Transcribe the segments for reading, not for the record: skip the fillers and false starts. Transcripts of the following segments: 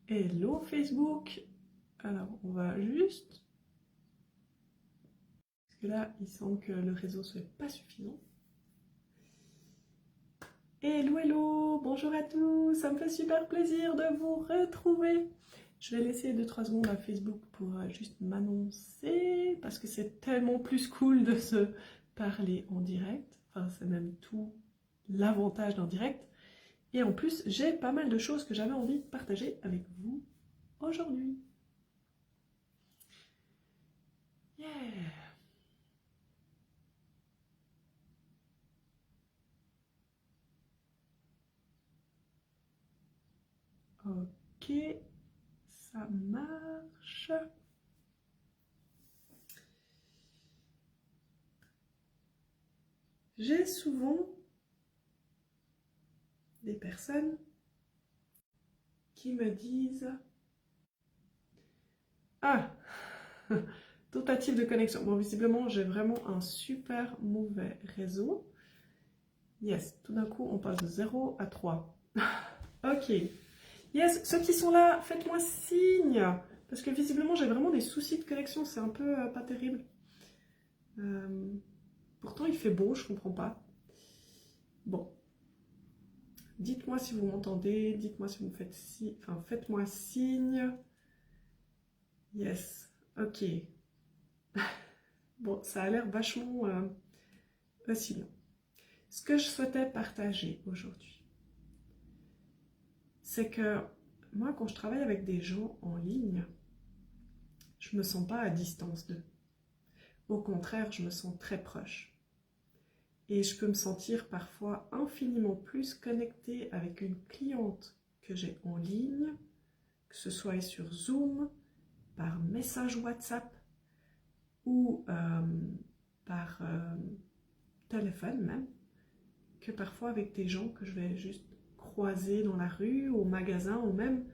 Hello Facebook. Alors, on va juste... Parce que là, il semble que le réseau soit pas suffisant. Hello, hello. Bonjour à tous. Ça me fait super plaisir de vous retrouver. Je vais laisser 2-3 secondes à Facebook pour juste m'annoncer. Parce que c'est tellement plus cool de se parler en direct. Enfin, c'est même tout l'avantage d'un direct. Et en plus, j'ai pas mal de choses que j'avais envie de partager avec vous aujourd'hui. Yeah! Ok, ça marche. J'ai souvent des personnes qui me disent Ah, tentative de connexion. Bon, visiblement, j'ai vraiment un super mauvais réseau. Yes, tout d'un coup, on passe de 0 à 3. Ok. Yes, ceux qui sont là, faites-moi signe. Parce que visiblement, j'ai vraiment des soucis de connexion. C'est un peu pas terrible. Euh, Pourtant, il fait beau, je comprends pas. Bon. Dites-moi si vous m'entendez. Dites-moi si vous me faites signe. Enfin, faites-moi signe. Yes. Ok. Bon, ça a l'air vachement oscillant. Ce que je souhaitais partager aujourd'hui, c'est que moi, quand je travaille avec des gens en ligne, je ne me sens pas à distance d'eux. Au contraire, je me sens très proche. Et je peux me sentir parfois infiniment plus connectée avec une cliente que j'ai en ligne, que ce soit sur Zoom, par message WhatsApp ou par téléphone même, que parfois avec des gens que je vais juste croiser dans la rue, au magasin, ou même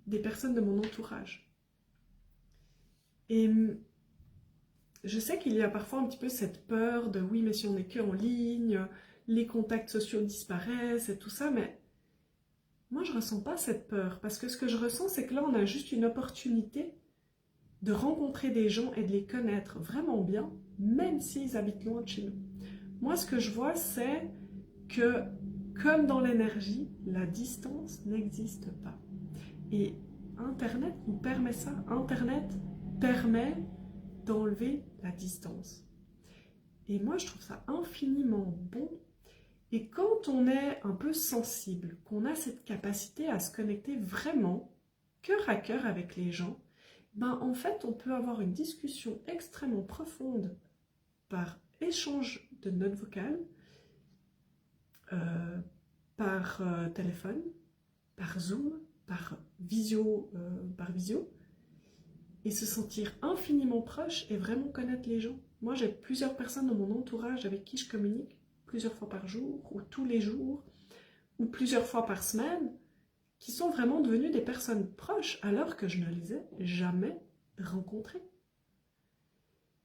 des personnes de mon entourage. Et je sais qu'il y a parfois un petit peu cette peur de oui, mais si on n'est que en ligne, les contacts sociaux disparaissent et tout ça, mais moi je ressens pas cette peur, parce que ce que je ressens, c'est que là on a juste une opportunité de rencontrer des gens et de les connaître vraiment bien, même s'ils habitent loin de chez nous. Moi ce que je vois, c'est que comme dans l'énergie, la distance n'existe pas. Et Internet nous permet ça. Internet permet d'enlever la distance. Et moi, je trouve ça infiniment bon. Et quand on est un peu sensible, qu'on a cette capacité à se connecter vraiment cœur à cœur avec les gens, ben en fait, on peut avoir une discussion extrêmement profonde par échange de notes vocales, euh, par téléphone, par Zoom, par visio, et se sentir infiniment proche et vraiment connaître les gens. Moi, j'ai plusieurs personnes dans mon entourage avec qui je communique plusieurs fois par jour, ou tous les jours, ou plusieurs fois par semaine, qui sont vraiment devenues des personnes proches alors que je ne les ai jamais rencontrées.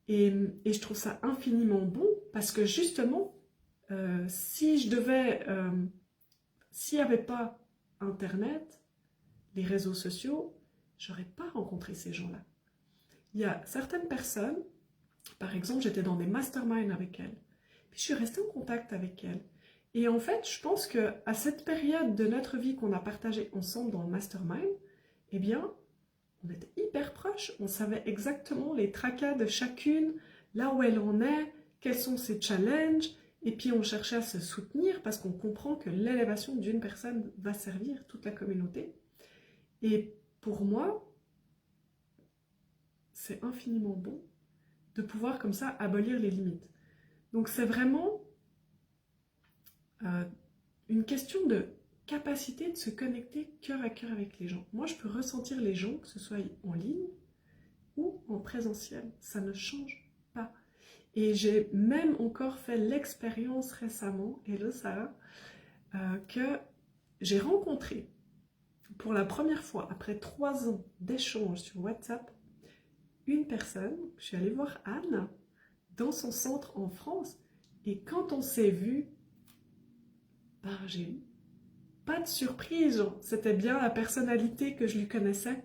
Et je trouve ça infiniment bon parce que justement, si je devais, s'il n'y avait pas Internet, les réseaux sociaux, j'aurais pas rencontré ces gens-là. Il y a certaines personnes, par exemple, j'étais dans des masterminds avec elles, puis je suis restée en contact avec elles. Et en fait, je pense qu'à cette période de notre vie qu'on a partagée ensemble dans le mastermind, eh bien, on était hyper proches, on savait exactement les tracas de chacune, là où elle en est, quels sont ses challenges, et puis on cherchait à se soutenir parce qu'on comprend que l'élévation d'une personne va servir toute la communauté. Et pour moi, c'est infiniment bon de pouvoir comme ça abolir les limites. Donc c'est vraiment une question de capacité de se connecter cœur à cœur avec les gens. Moi, je peux ressentir les gens, que ce soit en ligne ou en présentiel. Ça ne change pas. Et j'ai même encore fait l'expérience récemment, hello Sarah, que j'ai rencontré pour la première fois, après 3 ans d'échanges sur WhatsApp, une personne. Je suis allée voir Anne dans son centre en France. Et quand on s'est vu, ben, j'ai eu pas de surprise, c'était bien la personnalité que je lui connaissais.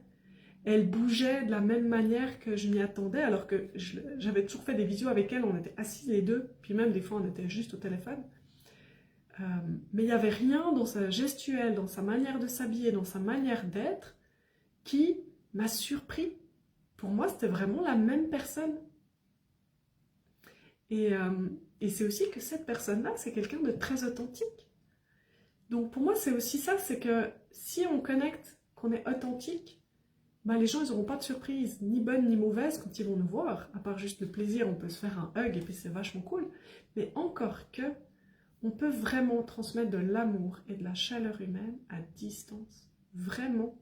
Elle bougeait de la même manière que je m'y attendais, alors que j'avais toujours fait des visios avec elle, on était assis les deux, puis même des fois on était juste au téléphone. Mais il n'y avait rien dans sa gestuelle, dans sa manière de s'habiller, dans sa manière d'être, qui m'a surpris. Pour moi, c'était vraiment la même personne. Et c'est aussi que cette personne-là, c'est quelqu'un de très authentique. Donc pour moi, c'est aussi ça, c'est que si on connecte, qu'on est authentique, ben les gens, ils n'auront pas de surprise, ni bonne ni mauvaise, quand ils vont nous voir. À part juste le plaisir, on peut se faire un hug et puis c'est vachement cool. Mais encore que, on peut vraiment transmettre de l'amour et de la chaleur humaine à distance. Vraiment,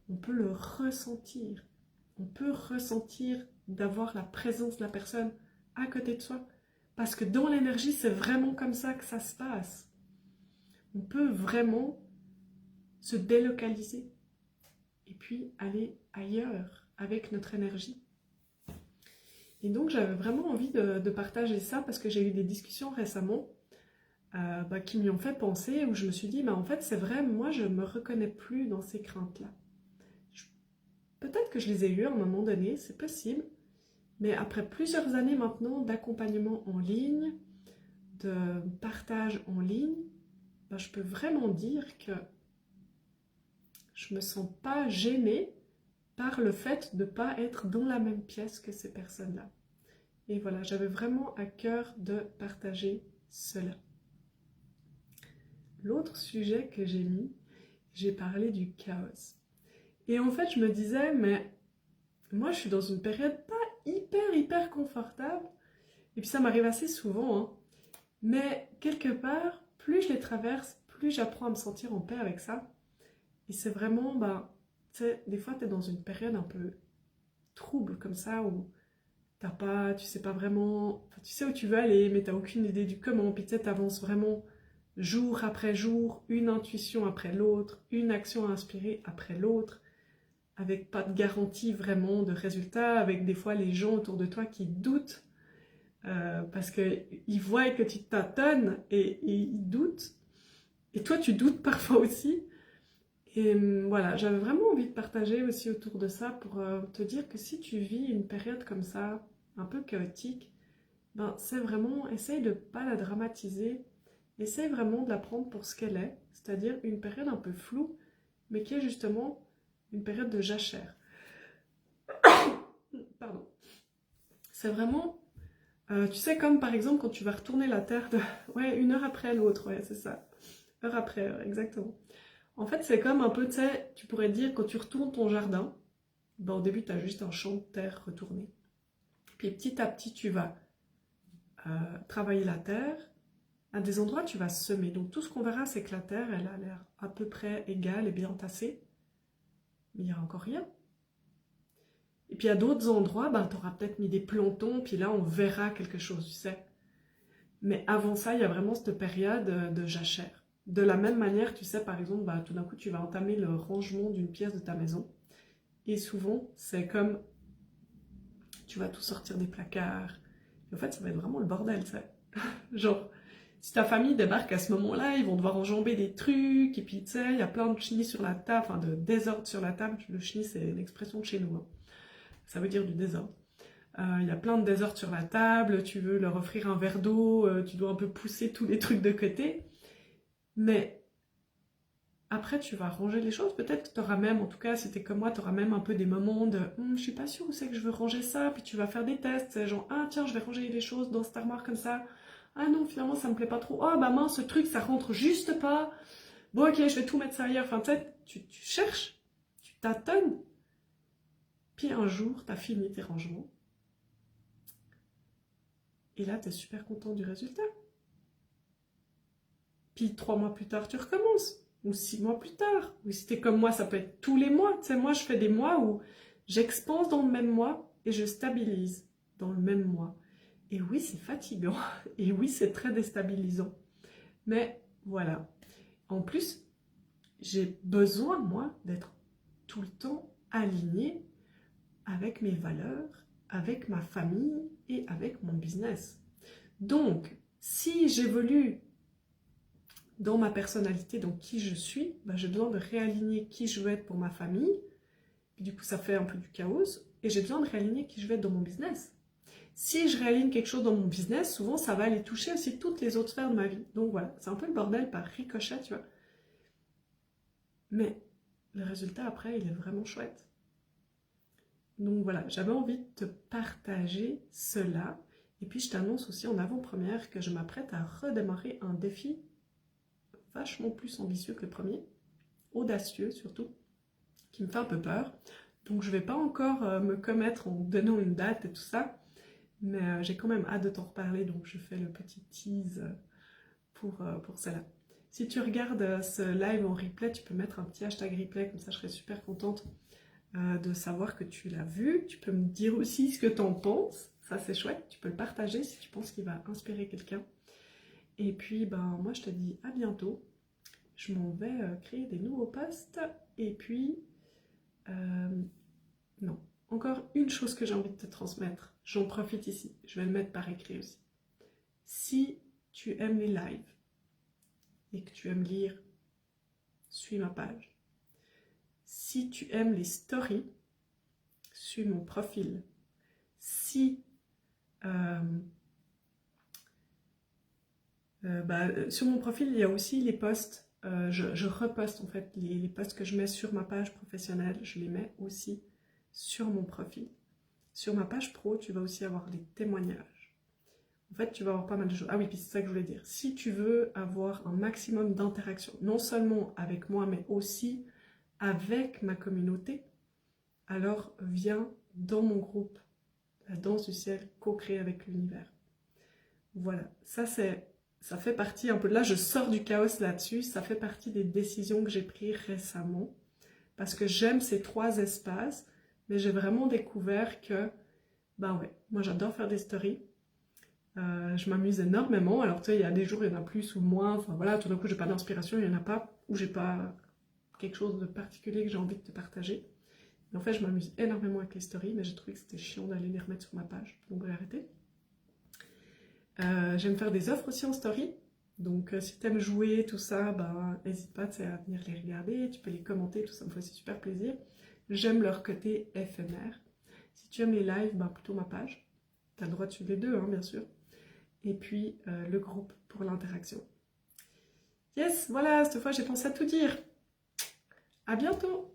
on peut le ressentir. On peut ressentir d'avoir la présence de la personne à côté de soi. Parce que dans l'énergie, c'est vraiment comme ça que ça se passe. On peut vraiment se délocaliser et puis aller ailleurs avec notre énergie. Et donc, j'avais vraiment envie de partager ça parce que j'ai eu des discussions récemment qui m'y ont fait penser, où je me suis dit, en fait, c'est vrai, moi, je ne me reconnais plus dans ces craintes-là. Peut-être que je les ai eues à un moment donné, c'est possible, mais après plusieurs années maintenant d'accompagnement en ligne, de partage en ligne, je peux vraiment dire que je ne me sens pas gênée par le fait de ne pas être dans la même pièce que ces personnes-là. Et voilà, j'avais vraiment à cœur de partager cela. L'autre sujet que j'ai mis, j'ai parlé du chaos. Et en fait, je me disais, mais moi, je suis dans une période pas hyper confortable. Et puis ça m'arrive assez souvent, hein. Mais quelque part, plus je les traverse, plus j'apprends à me sentir en paix avec ça. Et c'est vraiment, tu sais, des fois, tu es dans une période un peu trouble comme ça, où tu sais pas vraiment, tu sais où tu veux aller, mais tu n'as aucune idée du comment. Puis tu sais, tu avances vraiment jour après jour, une intuition après l'autre, une action inspirée après l'autre, avec pas de garantie vraiment de résultat, avec des fois les gens autour de toi qui doutent, parce qu'ils voient que tu tâtonnes et ils doutent. Et toi, tu doutes parfois aussi. Et voilà, j'avais vraiment envie de partager aussi autour de ça pour te dire que si tu vis une période comme ça, un peu chaotique, c'est vraiment, essaye de ne pas la dramatiser, essaye vraiment de la prendre pour ce qu'elle est, c'est-à-dire une période un peu floue, mais qui est justement une période de jachère. Pardon. C'est vraiment, tu sais, comme par exemple quand tu vas retourner la terre ouais, une heure après l'autre, ouais, c'est ça. Heure après heure, exactement. En fait, c'est comme un peu, tu sais, tu pourrais dire, quand tu retournes ton jardin, au début, tu as juste un champ de terre retourné. Puis petit à petit, tu vas travailler la terre. À des endroits, tu vas semer. Donc tout ce qu'on verra, c'est que la terre, elle a l'air à peu près égale et bien tassée. Mais il n'y a encore rien. Et puis à d'autres endroits, tu auras peut-être mis des plantons, puis là, on verra quelque chose, tu sais. Mais avant ça, il y a vraiment cette période de jachère. De la même manière, tu sais, par exemple, tout d'un coup, tu vas entamer le rangement d'une pièce de ta maison. Et souvent, c'est comme, tu vas tout sortir des placards. Et en fait, ça va être vraiment le bordel, tu sais. Genre, si ta famille débarque à ce moment-là, ils vont devoir enjamber des trucs, et puis tu sais, il y a plein de chenilles sur la table, enfin de désordre sur la table. Le chenille, c'est une expression de chez nous, hein. Ça veut dire du désordre. Il y a plein de désordre sur la table, tu veux leur offrir un verre d'eau, tu dois un peu pousser tous les trucs de côté. Mais après, tu vas ranger les choses. Peut-être que tu auras même, en tout cas, si t'es comme moi, tu auras même un peu des moments de je suis pas sûre où c'est que je veux ranger ça. Puis tu vas faire des tests, genre ah tiens, je vais ranger les choses dans cette armoire comme ça. Ah non, finalement, ça me plaît pas trop. Oh mince, ce truc, ça rentre juste pas. Bon, ok, je vais tout mettre ça ailleurs. Enfin, tu sais, tu cherches, tu tâtonnes. Puis un jour, tu as fini tes rangements. Et là, tu es super content du résultat. Puis 3 mois plus tard, tu recommences. Ou 6 mois plus tard. Ou si t'es comme moi, ça peut être tous les mois. Tu sais, moi, je fais des mois où j'expanse dans le même mois et je stabilise dans le même mois. Et oui, c'est fatigant. Et oui, c'est très déstabilisant. Mais voilà. En plus, j'ai besoin, moi, d'être tout le temps alignée avec mes valeurs, avec ma famille et avec mon business. Donc, si j'évolue dans ma personnalité, donc qui je suis, ben, j'ai besoin de réaligner qui je veux être pour ma famille. Puis du coup, ça fait un peu du chaos. Et j'ai besoin de réaligner qui je veux être dans mon business. Si je réaligne quelque chose dans mon business, souvent, ça va aller toucher aussi toutes les autres sphères de ma vie. Donc voilà, c'est un peu le bordel par ricochet, tu vois. Mais le résultat, après, il est vraiment chouette. Donc voilà, j'avais envie de te partager cela. Et puis, je t'annonce aussi en avant-première que je m'apprête à redémarrer un défi vachement plus ambitieux que le premier, audacieux surtout, qui me fait un peu peur. Donc je ne vais pas encore me commettre en donnant une date et tout ça, mais j'ai quand même hâte de t'en reparler, donc je fais le petit tease pour cela. Si tu regardes ce live en replay, tu peux mettre un petit hashtag replay, comme ça je serai super contente de savoir que tu l'as vu. Tu peux me dire aussi ce que tu en penses, ça c'est chouette, tu peux le partager si tu penses qu'il va inspirer quelqu'un. Et puis ben, moi je te dis à bientôt, je m'en vais créer des nouveaux posts, et puis non, encore une chose que j'ai envie de te transmettre, j'en profite ici, je vais le mettre par écrit aussi. Si tu aimes les lives et que tu aimes lire, suis ma page. Si tu aimes les stories, suis mon profil. Si sur mon profil, il y a aussi les posts, je reposte en fait les posts que je mets sur ma page professionnelle, je les mets aussi sur mon profil. Sur ma page pro, tu vas aussi avoir des témoignages. En fait, tu vas avoir pas mal de choses. Ah oui, puis c'est ça que je voulais dire. Si tu veux avoir un maximum d'interaction, non seulement avec moi, mais aussi avec ma communauté, alors viens dans mon groupe, la danse du ciel, co-créer avec l'univers. Voilà, ça fait partie un peu, là je sors du chaos là-dessus, ça fait partie des décisions que j'ai prises récemment, parce que j'aime ces 3 espaces, mais j'ai vraiment découvert que, ben ouais, moi j'adore faire des stories, je m'amuse énormément, alors tu sais, il y a des jours, il y en a plus ou moins, enfin voilà, tout d'un coup j'ai pas d'inspiration, il y en a pas, ou j'ai pas quelque chose de particulier que j'ai envie de te partager. Mais en fait, je m'amuse énormément avec les stories, mais j'ai trouvé que c'était chiant d'aller les remettre sur ma page, donc j'ai arrêté. J'aime faire des offres aussi en story, donc si tu aimes jouer, tout ça, bah, n'hésite pas à venir les regarder, tu peux les commenter, tout ça me fait aussi super plaisir. J'aime leur côté éphémère. Si tu aimes les lives, bah, plutôt ma page, tu as le droit de suivre les deux, hein, bien sûr. Et puis le groupe pour l'interaction. Yes, voilà, cette fois j'ai pensé à tout dire. À bientôt!